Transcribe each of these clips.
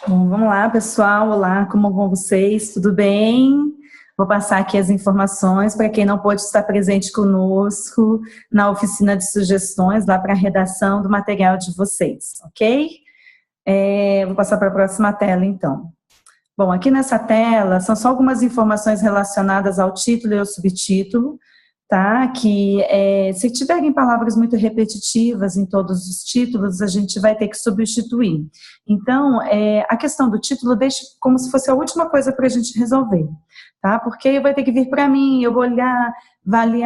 Bom, vamos lá, pessoal. Olá, como vão vocês? Tudo bem? Vou passar aqui as informações para quem não pôde estar presente conosco na oficina de sugestões, lá para a redação do material de vocês, ok? Vou passar para a próxima tela, então. Bom, aqui nessa tela são só algumas informações relacionadas ao título e ao subtítulo, tá? Se tiverem palavras muito repetitivas em todos os títulos, a gente vai ter que substituir. Então, a questão do título deixe como se fosse a última coisa para a gente resolver, tá? Porque vai ter que vir para mim, eu vou olhar,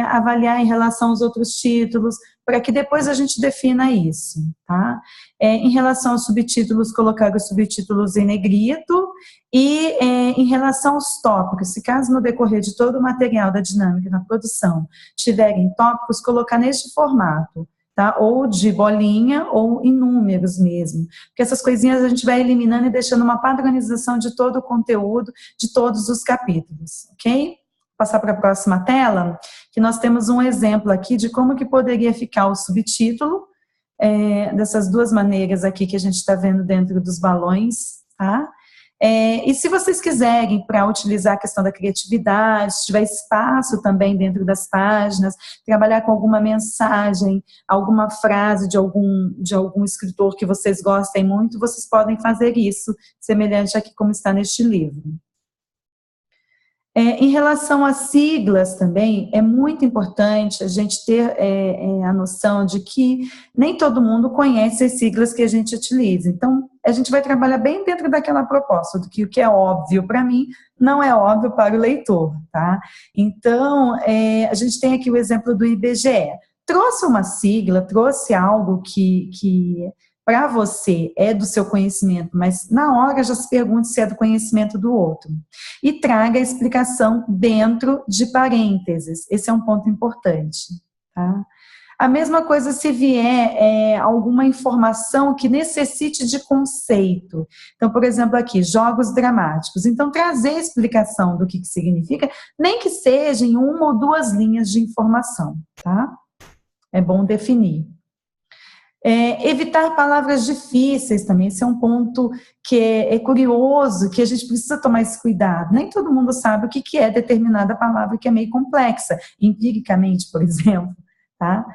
avaliar em relação aos outros títulos, para que depois a gente defina isso, tá? Em relação aos subtítulos, colocar os subtítulos em negrito, e em relação aos tópicos, se caso no decorrer de todo o material da dinâmica na produção tiverem tópicos, colocar neste formato, tá? Ou de bolinha ou em números mesmo, porque essas coisinhas a gente vai eliminando e deixando uma padronização de todo o conteúdo, de todos os capítulos, ok? Vou passar para a próxima tela, que nós temos um exemplo aqui de como que poderia ficar o subtítulo, dessas duas maneiras aqui que a gente está vendo dentro dos balões, tá? E se vocês quiserem, para utilizar a questão da criatividade, se tiver espaço também dentro das páginas, trabalhar com alguma mensagem, alguma frase de algum escritor que vocês gostem muito, vocês podem fazer isso, semelhante aqui como está neste livro. Em relação às siglas também, é muito importante a gente ter a noção de que nem todo mundo conhece as siglas que a gente utiliza. Então, a gente vai trabalhar bem dentro daquela proposta, do que o que é óbvio para mim não é óbvio para o leitor, tá? Então, a gente tem aqui o exemplo do IBGE. Trouxe uma sigla, trouxe algo que para você é do seu conhecimento, mas na hora já se pergunte se é do conhecimento do outro. E traga a explicação dentro de parênteses. Esse é um ponto importante, tá? A mesma coisa se vier alguma informação que necessite de conceito. Então, por exemplo, aqui, jogos dramáticos. Então, trazer a explicação do que significa, nem que seja em uma ou duas linhas de informação, tá? É bom definir. Evitar palavras difíceis também, esse é um ponto que é curioso, que a gente precisa tomar esse cuidado. Nem todo mundo sabe o que é determinada palavra que é meio complexa, empiricamente, por exemplo, tá?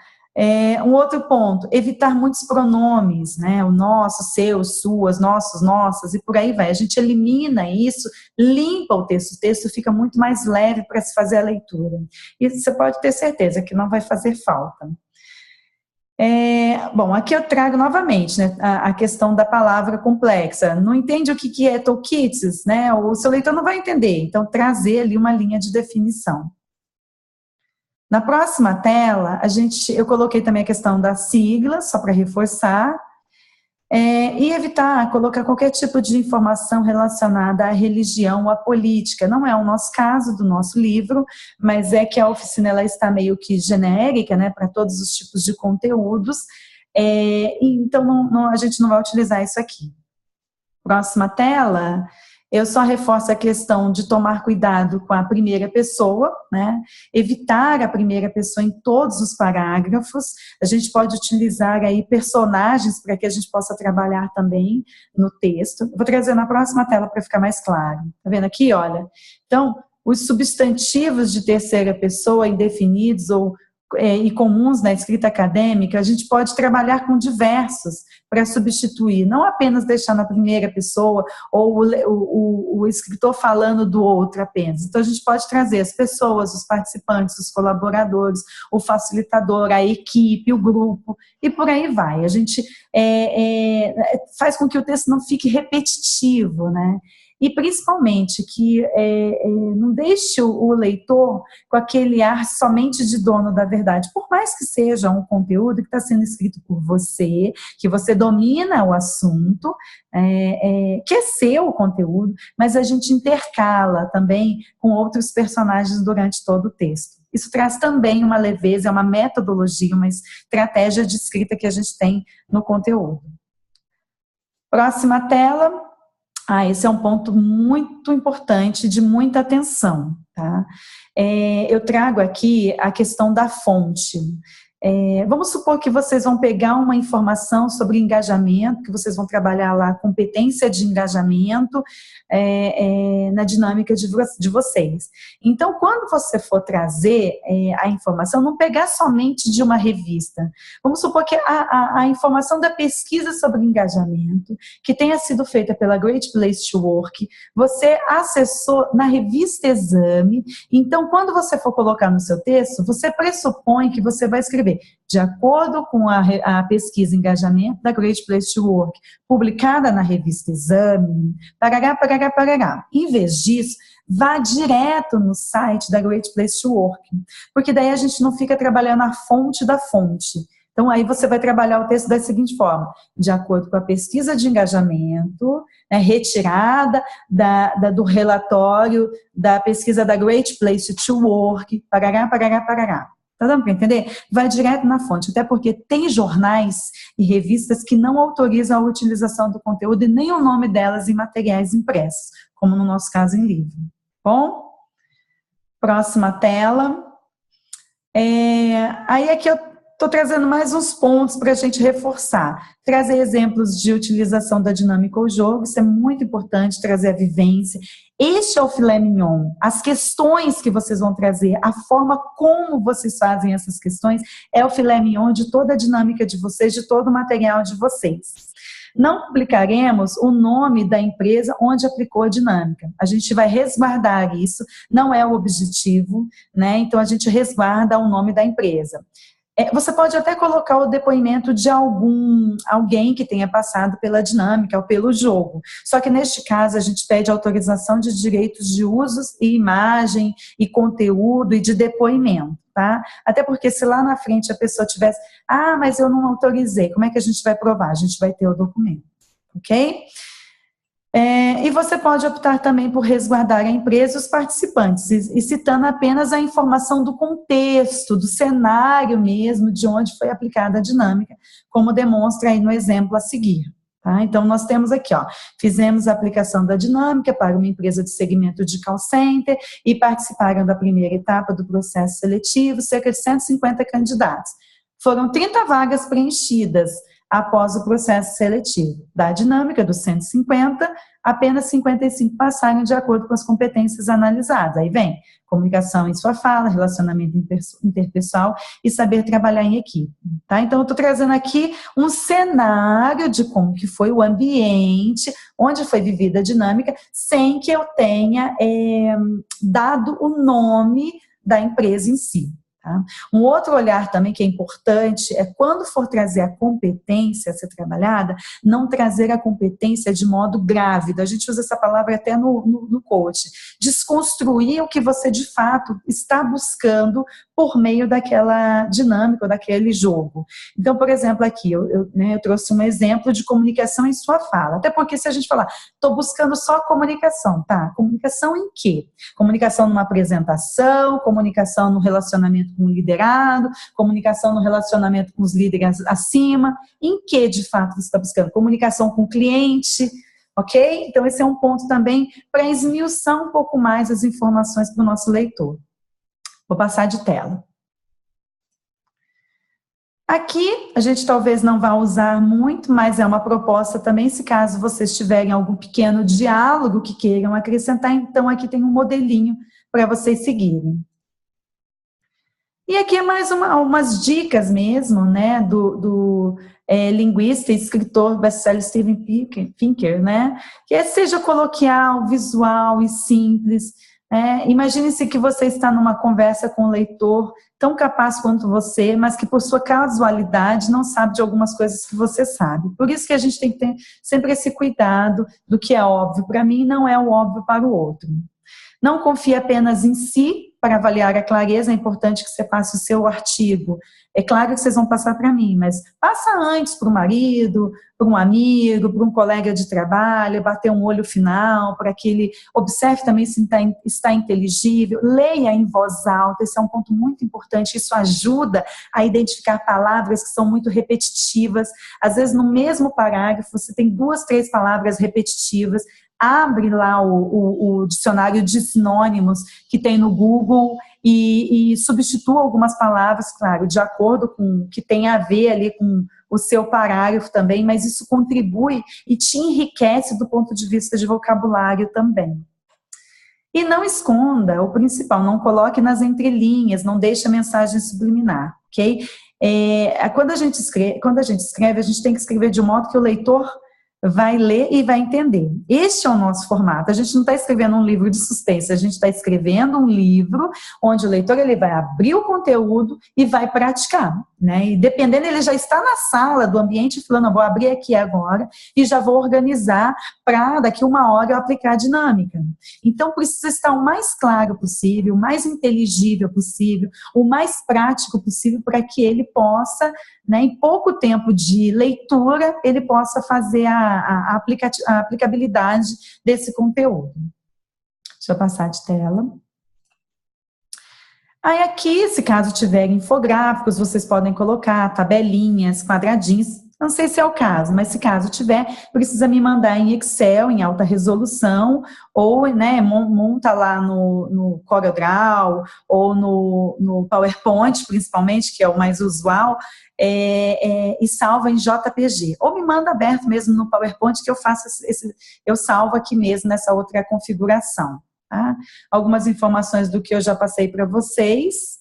Um outro ponto, evitar muitos pronomes, né? O nosso, seus, suas, nossos, nossas, e por aí vai. A gente elimina isso, limpa o texto fica muito mais leve para se fazer a leitura. E você pode ter certeza que não vai fazer falta. Bom, aqui eu trago novamente, né, a questão da palavra complexa. Não entende o que é toolkits, né? O seu leitor não vai entender, então trazer ali uma linha de definição. Na próxima tela, eu coloquei também a questão da sigla, só para reforçar, e evitar colocar qualquer tipo de informação relacionada à religião ou à política. Não é o nosso caso do nosso livro, mas é que a oficina ela está meio que genérica, né, para todos os tipos de conteúdos, então a gente não vai utilizar isso aqui. Próxima tela, eu só reforço a questão de tomar cuidado com a primeira pessoa, né? Evitar a primeira pessoa em todos os parágrafos. A gente pode utilizar aí personagens para que a gente possa trabalhar também no texto. Vou trazer na próxima tela para ficar mais claro. Tá vendo aqui, olha? Então, os substantivos de terceira pessoa indefinidos e comuns na escrita acadêmica, a gente pode trabalhar com diversos para substituir, não apenas deixar na primeira pessoa ou o escritor falando do outro apenas. Então, a gente pode trazer as pessoas, os participantes, os colaboradores, o facilitador, a equipe, o grupo, e por aí vai. A gente faz com que o texto não fique repetitivo, né? E principalmente que não deixe o leitor com aquele ar somente de dono da verdade, por mais que seja um conteúdo que está sendo escrito por você, que você domina o assunto, que é seu o conteúdo, mas a gente intercala também com outros personagens durante todo o texto. Isso traz também uma leveza, uma metodologia, uma estratégia de escrita que a gente tem no conteúdo. Próxima tela. Esse é um ponto muito importante, de muita atenção, tá? Eu trago aqui a questão da fonte. Vamos supor que vocês vão pegar uma informação sobre engajamento, que vocês vão trabalhar lá a competência de engajamento na dinâmica de vocês. Então, quando você for trazer a informação, não pegar somente de uma revista. Vamos supor que a informação da pesquisa sobre engajamento, que tenha sido feita pela Great Place to Work, você acessou na revista Exame. Então, quando você for colocar no seu texto, você pressupõe que você vai escrever de acordo com a pesquisa engajamento da Great Place to Work, publicada na revista Exame, parará, parará, parará. Em vez disso, vá direto no site da Great Place to Work, porque daí a gente não fica trabalhando a fonte da fonte. Então, aí você vai trabalhar o texto da seguinte forma: de acordo com a pesquisa de engajamento, retirada do relatório da pesquisa da Great Place to Work, parará, parará, parará. Tá dando para entender? Vai direto na fonte, até porque tem jornais e revistas que não autorizam a utilização do conteúdo e nem o nome delas em materiais impressos, como no nosso caso em livro. Bom? Próxima tela. Aí aqui eu estou trazendo mais uns pontos para a gente reforçar. Trazer exemplos de utilização da dinâmica ou jogo, isso é muito importante, trazer a vivência. Este é o filé mignon. As questões que vocês vão trazer, a forma como vocês fazem essas questões, é o filé mignon de toda a dinâmica de vocês, de todo o material de vocês. Não publicaremos o nome da empresa onde aplicou a dinâmica. A gente vai resguardar isso, não é o objetivo, né? Então a gente resguarda o nome da empresa. Você pode até colocar o depoimento de alguém que tenha passado pela dinâmica ou pelo jogo. Só que neste caso a gente pede autorização de direitos de usos e imagem e conteúdo e de depoimento, tá? Até porque se lá na frente a pessoa tivesse, mas eu não autorizei, como é que a gente vai provar? A gente vai ter o documento, ok? E você pode optar também por resguardar a empresa e os participantes, e citando apenas a informação do contexto, do cenário mesmo, de onde foi aplicada a dinâmica, como demonstra aí no exemplo a seguir. Tá? Então, nós temos aqui, fizemos a aplicação da dinâmica para uma empresa de segmento de call center e participaram da primeira etapa do processo seletivo cerca de 150 candidatos. Foram 30 vagas preenchidas. Após o processo seletivo da dinâmica dos 150, apenas 55 passaram de acordo com as competências analisadas. Aí vem comunicação em sua fala, relacionamento interpessoal e saber trabalhar em equipe. Tá? Então, eu estou trazendo aqui um cenário de como que foi o ambiente, onde foi vivida a dinâmica, sem que eu tenha dado o nome da empresa em si. Tá? Um outro olhar também que é importante é quando for trazer a competência a ser trabalhada, não trazer a competência de modo grávido. A gente usa essa palavra até no coach. Desconstruir o que você de fato está buscando por meio daquela dinâmica ou daquele jogo. Então, por exemplo, aqui eu trouxe um exemplo de comunicação em sua fala. Até porque se a gente falar, estou buscando só comunicação, tá? Comunicação em quê? Comunicação numa apresentação, comunicação no relacionamento com o liderado, comunicação no relacionamento com os líderes acima. Em que, de fato, você está buscando? Comunicação com o cliente, ok? Então, esse é um ponto também para esmiuçar um pouco mais as informações para o nosso leitor. Vou passar de tela. Aqui, a gente talvez não vá usar muito, mas é uma proposta também, se caso vocês tiverem algum pequeno diálogo que queiram acrescentar, então aqui tem um modelinho para vocês seguirem. E aqui é mais umas dicas mesmo, né, do linguista e escritor best-seller Steven Pinker, né, que seja coloquial, visual e simples. Imagine-se que você está numa conversa com um leitor tão capaz quanto você, mas que por sua casualidade não sabe de algumas coisas que você sabe. Por isso que a gente tem que ter sempre esse cuidado do que é óbvio para mim não é o óbvio para o outro. Não confie apenas em si para avaliar a clareza, é importante que você passe o seu artigo. É claro que vocês vão passar para mim, mas passa antes para o marido, para um amigo, para um colega de trabalho, bater um olho final, para que ele observe também se está inteligível, leia em voz alta, esse é um ponto muito importante, isso ajuda a identificar palavras que são muito repetitivas, às vezes no mesmo parágrafo você tem 2, 3 palavras repetitivas, abre lá o dicionário de sinônimos que tem no Google e substitua algumas palavras, claro, de acordo com o que tem a ver ali com o seu parágrafo também, mas isso contribui e te enriquece do ponto de vista de vocabulário também. E não esconda o principal, não coloque nas entrelinhas, não deixe a mensagem subliminar, ok? Quando a gente escreve, a gente tem que escrever de um modo que o leitor vai ler e vai entender. Este é o nosso formato. A gente não está escrevendo um livro de suspense, a gente está escrevendo um livro onde o leitor ele vai abrir o conteúdo e vai praticar, né? E dependendo, ele já está na sala do ambiente falando, vou abrir aqui agora e já vou organizar para daqui uma hora eu aplicar a dinâmica. Então, precisa estar o mais claro possível, o mais inteligível possível, o mais prático possível para que ele possa, né, em pouco tempo de leitura, ele possa fazer a aplicabilidade desse conteúdo. Deixa eu passar de tela. Aí aqui, se caso tiver infográficos, vocês podem colocar tabelinhas, quadradinhos. Não sei se é o caso, mas se caso tiver, precisa me mandar em Excel, em alta resolução, ou, né, monta lá no CorelDRAW, ou no PowerPoint, principalmente, que é o mais usual, e salva em JPG. Ou me manda aberto mesmo no PowerPoint, que eu faço eu salvo aqui mesmo nessa outra configuração. Tá? Algumas informações do que eu já passei para vocês.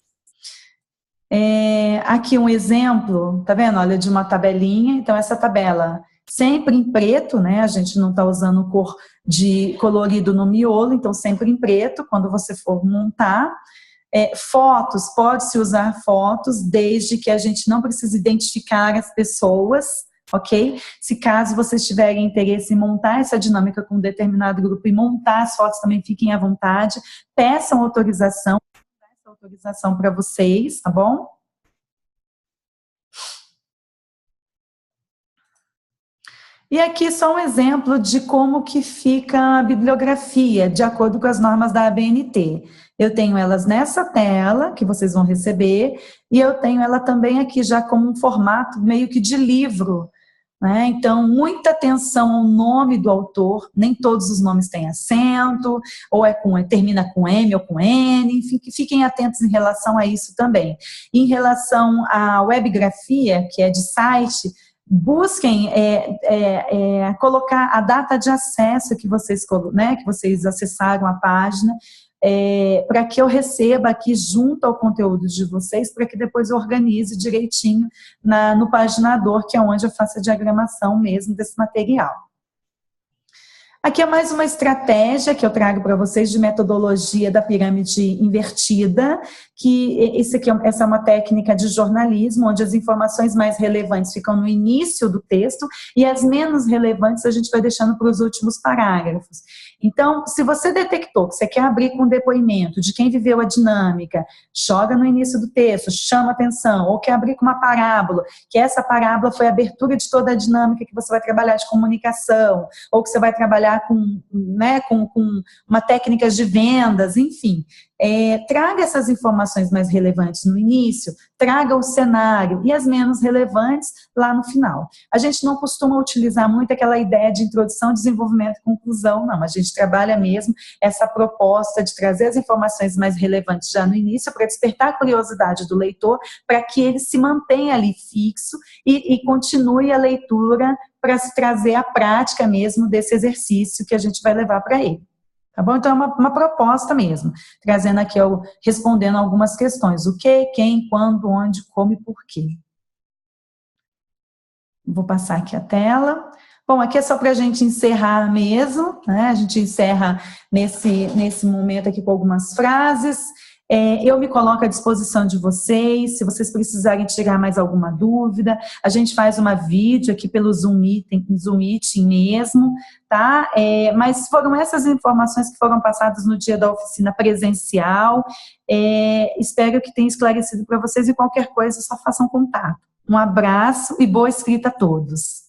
Aqui um exemplo, tá vendo? Olha, de uma tabelinha. Então, essa tabela sempre em preto, né? A gente não está usando cor de colorido no miolo, então sempre em preto, quando você for montar. Fotos, pode-se usar fotos, desde que a gente não precise identificar as pessoas, ok? Se caso vocês tiverem interesse em montar essa dinâmica com um determinado grupo e montar as fotos, também fiquem à vontade, peçam autorização para vocês, tá bom? E aqui só um exemplo de como que fica a bibliografia, de acordo com as normas da ABNT. Eu tenho elas nessa tela, que vocês vão receber, e eu tenho ela também aqui já como um formato meio que de livro, né? Então, muita atenção ao nome do autor, nem todos os nomes têm acento, ou termina com M ou com N, enfim, que fiquem atentos em relação a isso também. Em relação à webgrafia, que é de site, busquem colocar a data de acesso que vocês acessaram a página, para que eu receba aqui junto ao conteúdo de vocês, para que depois eu organize direitinho no paginador, que é onde eu faço a diagramação mesmo desse material. Aqui é mais uma estratégia que eu trago para vocês de metodologia da pirâmide invertida, que essa é uma técnica de jornalismo, onde as informações mais relevantes ficam no início do texto e as menos relevantes a gente vai deixando para os últimos parágrafos. Então, se você detectou que você quer abrir com um depoimento de quem viveu a dinâmica, joga no início do texto, chama atenção, ou quer abrir com uma parábola, que essa parábola foi a abertura de toda a dinâmica que você vai trabalhar de comunicação, ou que você vai trabalhar com uma técnica de vendas, enfim. Traga essas informações mais relevantes no início, traga o cenário e as menos relevantes lá no final. A gente não costuma utilizar muito aquela ideia de introdução, desenvolvimento e conclusão, não. A gente trabalha mesmo essa proposta de trazer as informações mais relevantes já no início para despertar a curiosidade do leitor, para que ele se mantenha ali fixo e continue a leitura para se trazer a prática mesmo desse exercício que a gente vai levar para ele. Tá bom? Então, é uma proposta mesmo, trazendo aqui, respondendo algumas questões. O que, quem, quando, onde, como e por quê. Vou passar aqui a tela. Bom, aqui é só para a gente encerrar mesmo, né? A gente encerra nesse momento aqui com algumas frases. Eu me coloco à disposição de vocês, se vocês precisarem tirar mais alguma dúvida, a gente faz uma vídeo aqui pelo Zoom Meeting mesmo, tá? Mas foram essas informações que foram passadas no dia da oficina presencial, espero que tenha esclarecido para vocês e qualquer coisa só façam contato. Um abraço e boa escrita a todos.